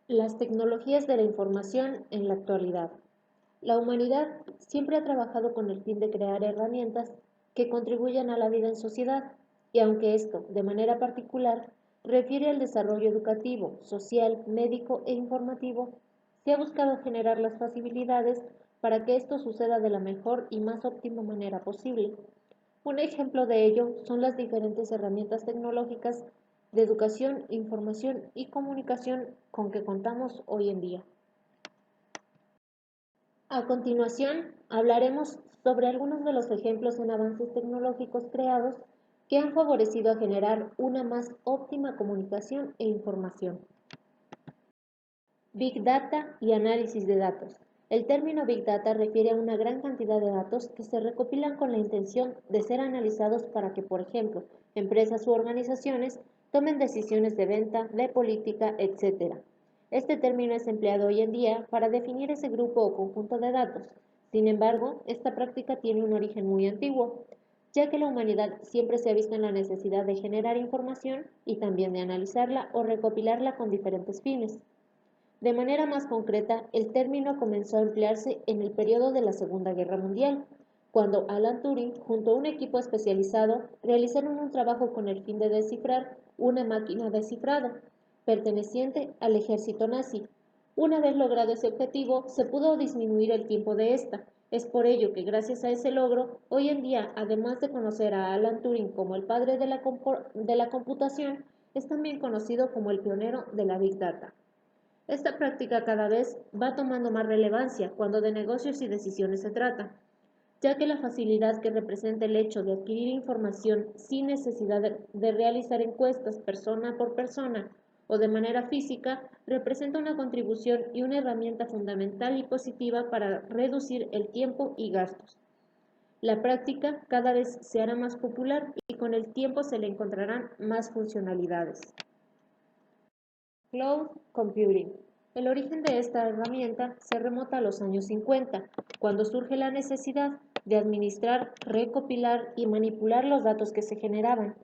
Las tecnologías de la información en la actualidad. La humanidad siempre ha trabajado con el fin de crear herramientas que contribuyan a la vida en sociedad, y aunque esto, de manera particular, refiere al desarrollo educativo, social, médico e informativo, se ha buscado generar las facilidades para que esto suceda de la mejor y más óptima manera posible. Un ejemplo de ello son las diferentes herramientas tecnológicas de educación, información y comunicación con que contamos hoy en día. A continuación, hablaremos sobre algunos de los ejemplos en avances tecnológicos creados que han favorecido a generar una más óptima comunicación e información. Big Data y análisis de datos. El término Big Data refiere a una gran cantidad de datos que se recopilan con la intención de ser analizados para que, por ejemplo, empresas u organizaciones tomen decisiones de venta, de política, etc. Este término es empleado hoy en día para definir ese grupo o conjunto de datos. Sin embargo, esta práctica tiene un origen muy antiguo, ya que la humanidad siempre se ha visto en la necesidad de generar información y también de analizarla o recopilarla con diferentes fines. De manera más concreta, el término comenzó a emplearse en el periodo de la Segunda Guerra Mundial, cuando Alan Turing, junto a un equipo especializado, realizaron un trabajo con el fin de descifrar una máquina de cifrado perteneciente al ejército nazi. Una vez logrado ese objetivo, se pudo disminuir el tiempo de esta. Es por ello que gracias a ese logro, hoy en día, además de conocer a Alan Turing como el padre de la computación, es también conocido como el pionero de la Big Data. Esta práctica cada vez va tomando más relevancia cuando de negocios y decisiones se trata, ya que la facilidad que representa el hecho de adquirir información sin necesidad de realizar encuestas persona por persona o de manera física representa una contribución y una herramienta fundamental y positiva para reducir el tiempo y gastos. La práctica cada vez se hará más popular y con el tiempo se le encontrarán más funcionalidades. Cloud Computing. El origen de esta herramienta se remota a los años 50, cuando surge la necesidad de administrar, recopilar y manipular los datos que se generaban.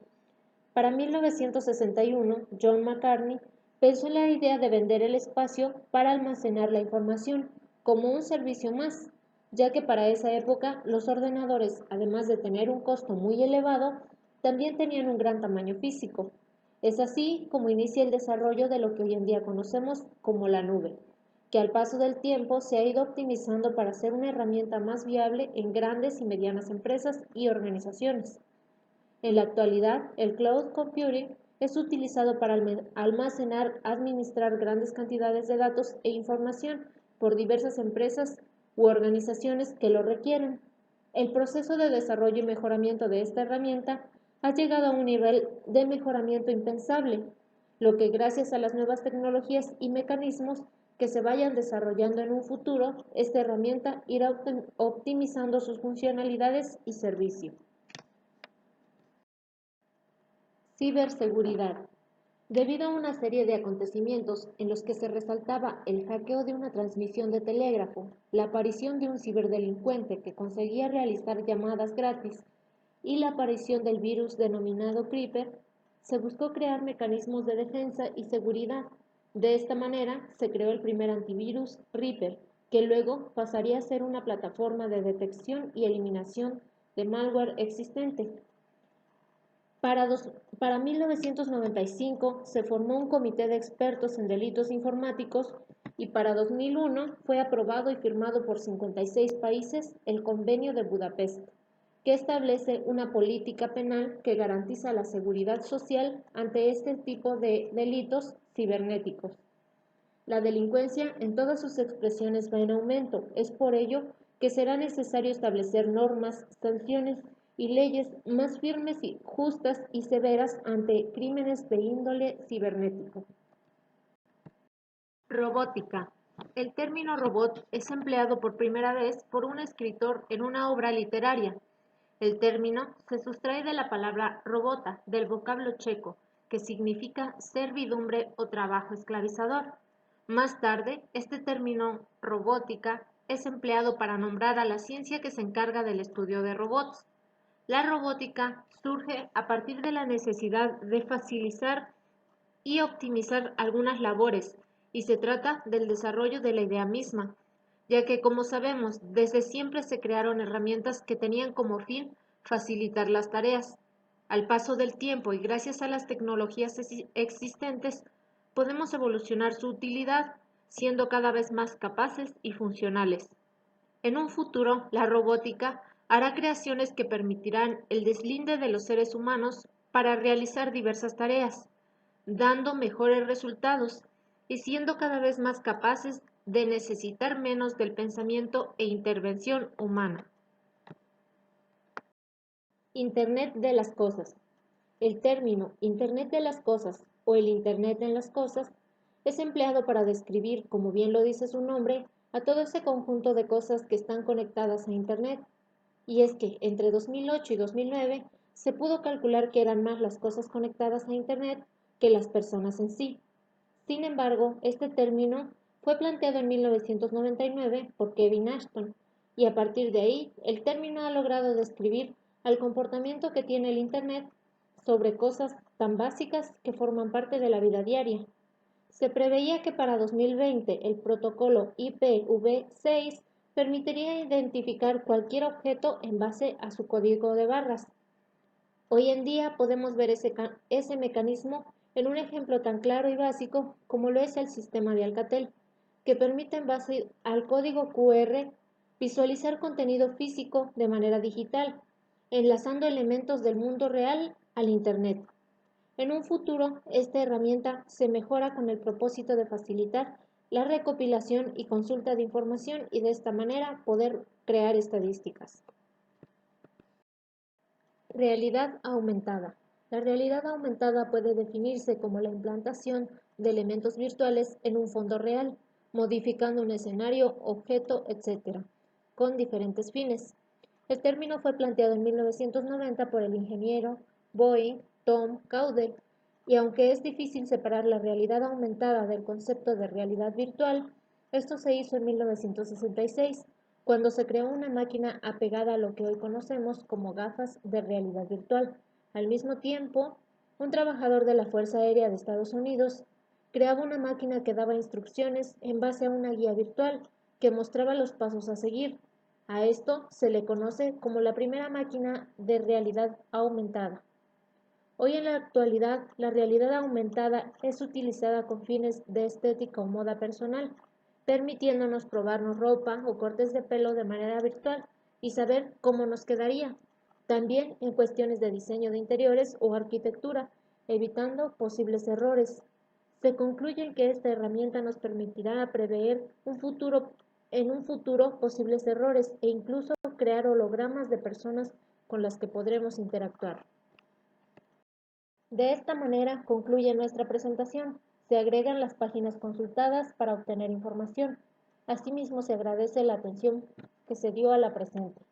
Para 1961, John McCartney pensó en la idea de vender el espacio para almacenar la información como un servicio más, ya que para esa época los ordenadores, además de tener un costo muy elevado, también tenían un gran tamaño físico. Es así como inicia el desarrollo de lo que hoy en día conocemos como la nube, que al paso del tiempo se ha ido optimizando para ser una herramienta más viable en grandes y medianas empresas y organizaciones. En la actualidad, el cloud computing es utilizado para almacenar, administrar grandes cantidades de datos e información por diversas empresas u organizaciones que lo requieren. El proceso de desarrollo y mejoramiento de esta herramienta ha llegado a un nivel de mejoramiento impensable, lo que gracias a las nuevas tecnologías y mecanismos que se vayan desarrollando en un futuro, esta herramienta irá optimizando sus funcionalidades y servicio. Ciberseguridad. Debido a una serie de acontecimientos en los que se resaltaba el hackeo de una transmisión de telégrafo, la aparición de un ciberdelincuente que conseguía realizar llamadas gratis y la aparición del virus denominado Creeper, se buscó crear mecanismos de defensa y seguridad. De esta manera se creó el primer antivirus Reaper, que luego pasaría a ser una plataforma de detección y eliminación de malware existente. Para 1995 se formó un comité de expertos en delitos informáticos y para 2001 fue aprobado y firmado por 56 países el Convenio de Budapest, que establece una política penal que garantiza la seguridad social ante este tipo de delitos cibernéticos. La delincuencia en todas sus expresiones va en aumento. Es por ello que será necesario establecer normas, sanciones y leyes más firmes y justas y severas ante crímenes de índole cibernético. Robótica. El término robot es empleado por primera vez por un escritor en una obra literaria. El término se sustrae de la palabra robota, del vocablo checo, que significa servidumbre o trabajo esclavizador. Más tarde, este término robótica es empleado para nombrar a la ciencia que se encarga del estudio de robots. La robótica surge a partir de la necesidad de facilitar y optimizar algunas labores y se trata del desarrollo de la idea misma, ya que, como sabemos, desde siempre se crearon herramientas que tenían como fin facilitar las tareas. Al paso del tiempo y gracias a las tecnologías existentes, podemos evolucionar su utilidad, siendo cada vez más capaces y funcionales. En un futuro, la robótica hará creaciones que permitirán el deslinde de los seres humanos para realizar diversas tareas, dando mejores resultados y siendo cada vez más capaces de necesitar menos del pensamiento e intervención humana. Internet de las cosas. El término Internet de las cosas o el Internet en las cosas es empleado para describir, como bien lo dice su nombre, a todo ese conjunto de cosas que están conectadas a Internet. Y es que entre 2008 y 2009 se pudo calcular que eran más las cosas conectadas a Internet que las personas en sí. Sin embargo, este término fue planteado en 1999 por Kevin Ashton, y a partir de ahí el término ha logrado describir al comportamiento que tiene el Internet sobre cosas tan básicas que forman parte de la vida diaria. Se preveía que para 2020 el protocolo IPv6 permitiría identificar cualquier objeto en base a su código de barras. Hoy en día podemos ver ese mecanismo en un ejemplo tan claro y básico como lo es el sistema de Alcatel, que permite en base al código QR visualizar contenido físico de manera digital, enlazando elementos del mundo real al Internet. En un futuro, esta herramienta se mejora con el propósito de facilitar la recopilación y consulta de información y de esta manera poder crear estadísticas. Realidad aumentada. La realidad aumentada puede definirse como la implantación de elementos virtuales en un fondo real, modificando un escenario, objeto, etc., con diferentes fines. El término fue planteado en 1990 por el ingeniero Boeing Tom Caudell, y aunque es difícil separar la realidad aumentada del concepto de realidad virtual, esto se hizo en 1966 cuando se creó una máquina apegada a lo que hoy conocemos como gafas de realidad virtual. Al mismo tiempo, un trabajador de la Fuerza Aérea de Estados Unidos creaba una máquina que daba instrucciones en base a una guía virtual que mostraba los pasos a seguir. A esto se le conoce como la primera máquina de realidad aumentada. Hoy en la actualidad, la realidad aumentada es utilizada con fines de estética o moda personal, permitiéndonos probarnos ropa o cortes de pelo de manera virtual y saber cómo nos quedaría. También en cuestiones de diseño de interiores o arquitectura, evitando posibles errores. Se concluye que esta herramienta nos permitirá prever en un futuro posibles errores e incluso crear hologramas de personas con las que podremos interactuar. De esta manera concluye nuestra presentación. Se agregan las páginas consultadas para obtener información. Asimismo, se agradece la atención que se dio a la presente.